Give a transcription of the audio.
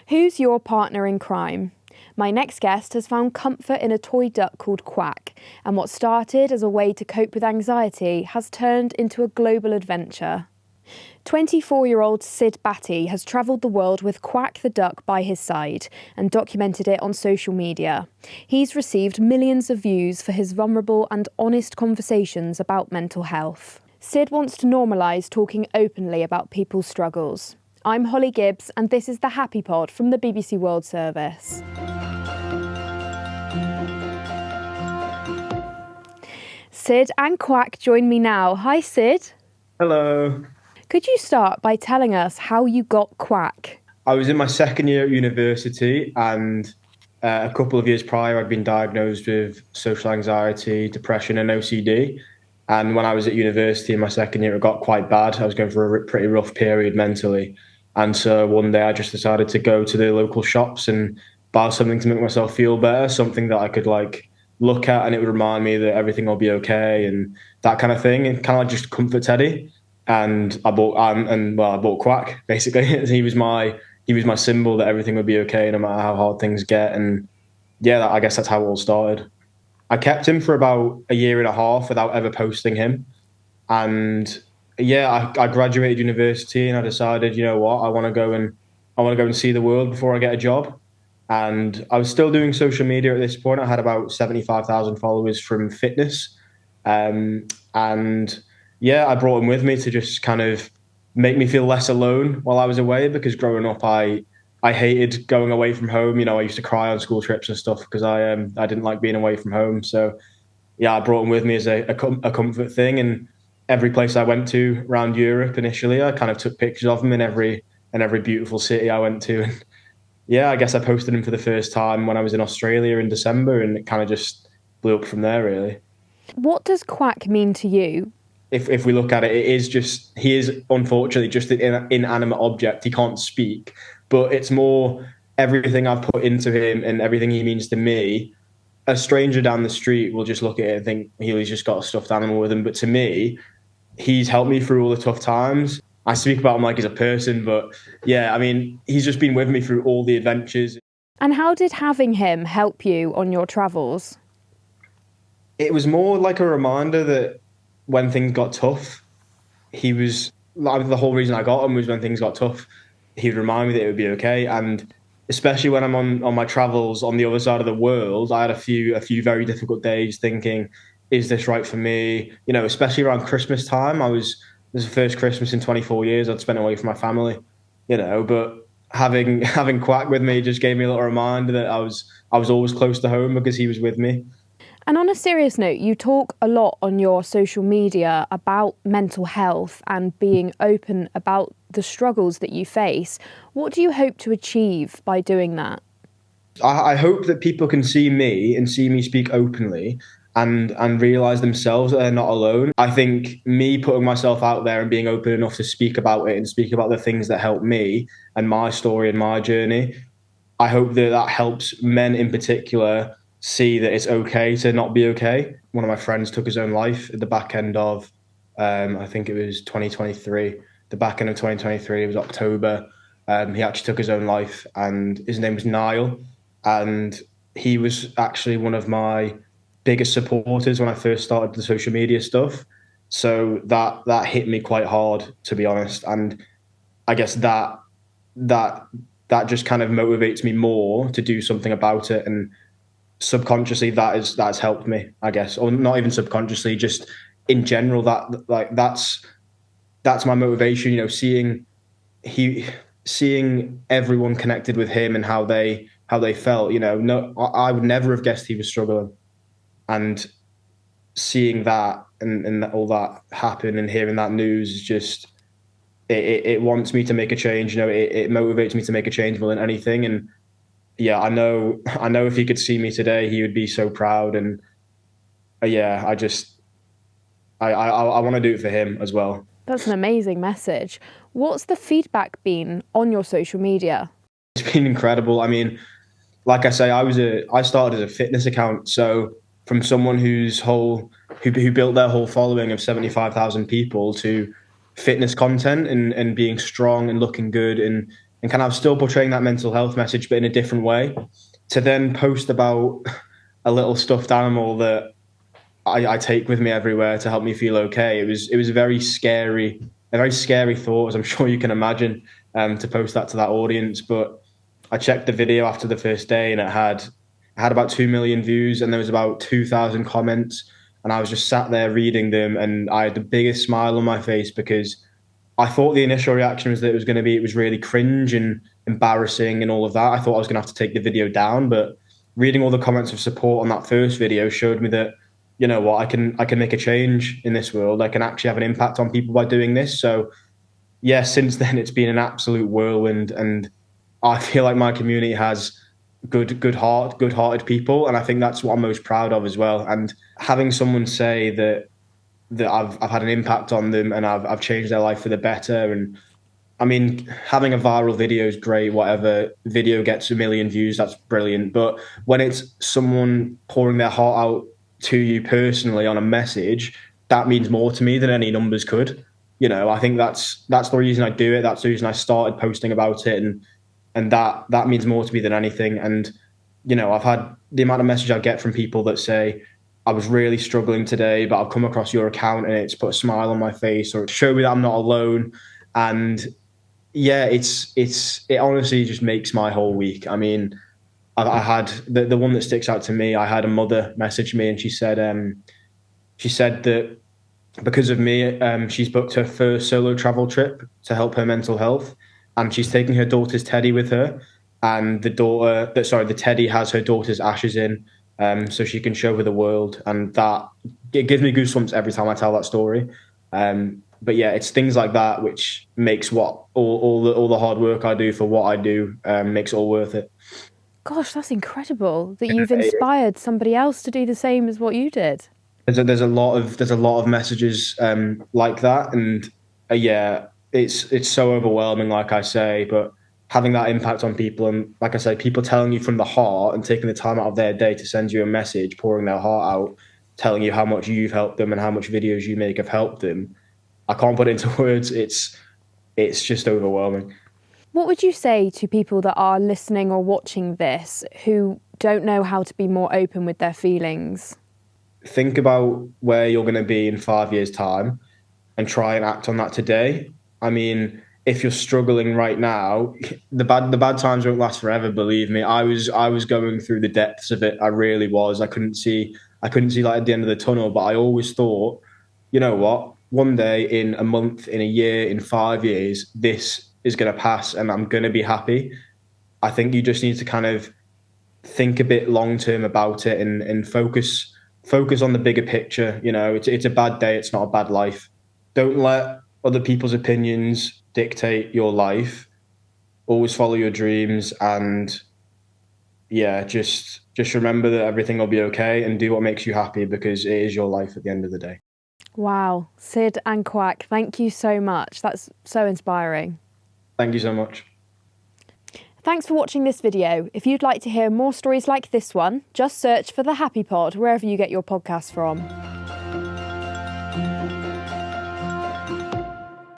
Who's your partner in crime? My next guest has found comfort in a toy duck called Quack, and what started as a way to cope with anxiety has turned into a global adventure. 24-year-old Sid Batty has travelled the world with Quack the duck by his side and documented it on social media. He's received millions of views for his vulnerable and honest conversations about mental health. Sid wants to normalise talking openly about people's struggles. I'm Holly Gibbs, and this is the Happy Pod from the BBC World Service. Sid and Quack join me now. Hi, Sid. Hello. Could you start by telling us how you got Quack? I was in my second year at university, and a couple of years prior I'd been diagnosed with social anxiety, depression and OCD. And when I was at university in my second year, it got quite bad. I was going through a pretty rough period mentally. And so one day I just decided to go to the local shops and buy something to make myself feel better, something that I could look at and it would remind me that everything will be okay and that kind of thing. And kind of like just comfort Teddy. And I bought Quack basically. he was my symbol that everything would be okay no matter how hard things get. And yeah, I guess that's how it all started. I kept him for about a year and a half without ever posting him. And yeah, I graduated university and I decided, you know what, I want to go and see the world before I get a job. And I was still doing social media at this point. I had about 75,000 followers from fitness. And yeah, I brought him with me to just kind of make me feel less alone while I was away, because growing up, I hated going away from home. You know, I used to cry on school trips and stuff because I didn't like being away from home. So yeah, I brought him with me as a comfort thing. And every place I went to around Europe initially, I kind of took pictures of him in every beautiful city I went to. And yeah, I guess I posted him for the first time when I was in Australia in December, and it kind of just blew up from there, really. What does Quack mean to you? If we look at it, he is unfortunately just an inanimate object. He can't speak, but it's more everything I've put into him and everything he means to me. A stranger down the street will just look at it and think he's just got a stuffed animal with him. But to me, he's helped me through all the tough times. I speak about him like he's a person, but yeah, I mean, he's just been with me through all the adventures. And how did having him help you on your travels? It was more like a reminder that when things got tough, he was like, the whole reason I got him was when things got tough, he'd remind me that it would be okay. And especially when I'm on my travels on the other side of the world, I had a few very difficult days thinking, is this right for me? You know, especially around Christmas time. It was the first Christmas in 24 years I'd spent away from my family, you know, but having Quack with me just gave me a little reminder that I was always close to home because he was with me. And on a serious note, you talk a lot on your social media about mental health and being open about the struggles that you face. What do you hope to achieve by doing that? I hope that people can see me and see me speak openly and realise themselves that they're not alone. I think me putting myself out there and being open enough to speak about it and speak about the things that help me and my story and my journey, I hope that helps men in particular see that it's okay to not be okay. One of my friends took his own life at the back end of, I think it was 2023. The back end of 2023, it was October. He actually took his own life, and his name was Niall. And he was actually one of my biggest supporters when I first started the social media stuff. So that hit me quite hard, to be honest. And I guess that just kind of motivates me more to do something about it. And subconsciously that's helped me, I guess, or not even subconsciously, just in general, that's my motivation, you know, seeing everyone connected with him and how they felt, you know. No, I would never have guessed he was struggling, and seeing that and all that happen and hearing that news is just it wants me to make a change, you know. It motivates me to make a change more than anything. And yeah, I know if he could see me today, he would be so proud. And yeah, I want to do it for him as well. That's an amazing message. What's the feedback been on your social media? It's been incredible. I mean, like I say, I started as a fitness account. So from someone who built their whole following of 75,000 people to fitness content and being strong and looking good and and kind of still portraying that mental health message, but in a different way. To then post about a little stuffed animal that I take with me everywhere to help me feel okay. It was a very scary thought, as I'm sure you can imagine, to post that to that audience. But I checked the video after the first day, and it had about 2 million views, and there was about 2,000 comments. And I was just sat there reading them, and I had the biggest smile on my face because I thought the initial reaction was that it was really cringe and embarrassing and all of that. I thought I was going to have to take the video down, but reading all the comments of support on that first video showed me that, you know what, I can make a change in this world. I can actually have an impact on people by doing this. So yeah, since then it's been an absolute whirlwind, and I feel like my community has good-hearted people, and I think that's what I'm most proud of as well. And having someone say that I've had an impact on them and I've changed their life for the better. And I mean, having a viral video is great. Whatever video gets 1 million views, that's brilliant. But when it's someone pouring their heart out to you personally on a message, that means more to me than any numbers could. You know, I think that's the reason I do it. That's the reason I started posting about it, and that means more to me than anything. And you know, I've had the amount of message I get from people that say, I was really struggling today, but I've come across your account and it's put a smile on my face, or it showed me that I'm not alone. And yeah, it honestly just makes my whole week. I mean, I had the one that sticks out to me. I had a mother message me, and she said that because of me, she's booked her first solo travel trip to help her mental health, and she's taking her daughter's teddy with her. And the teddy has her daughter's ashes in, so she can show her the world. And that, it gives me goosebumps every time I tell that story. But yeah, it's things like that which makes what all the hard work I do for what I do makes it all worth it. Gosh, that's incredible that you've inspired somebody else to do the same as what you did. There's a lot of messages like that, and yeah, it's so overwhelming, like I say. But having that impact on people, and like I say, people telling you from the heart and taking the time out of their day to send you a message, pouring their heart out, telling you how much you've helped them and how much videos you make have helped them. I can't put it into words. It's just overwhelming. What would you say to people that are listening or watching this who don't know how to be more open with their feelings? Think about where you're going to be in 5 years' time and try and act on that today. I mean, if you're struggling right now, the bad times won't last forever, believe me. I was going through the depths of it. I really was. I couldn't see light at the end of the tunnel, but I always thought, you know what? One day, in a month, in a year, in 5 years, this is going to pass and I'm going to be happy. I think you just need to kind of think a bit long term about it and focus on the bigger picture. You know, it's a bad day. It's not a bad life. Don't let other people's opinions dictate your life. Always follow your dreams, and yeah, just remember that everything will be okay, and do what makes you happy, because it is your life at the end of the day. Wow. Sid and Quack, thank you so much. That's so inspiring. Thank you so much. Thanks for watching this video. If you'd like to hear more stories like this one, just search for The Happy Pod wherever you get your podcasts from.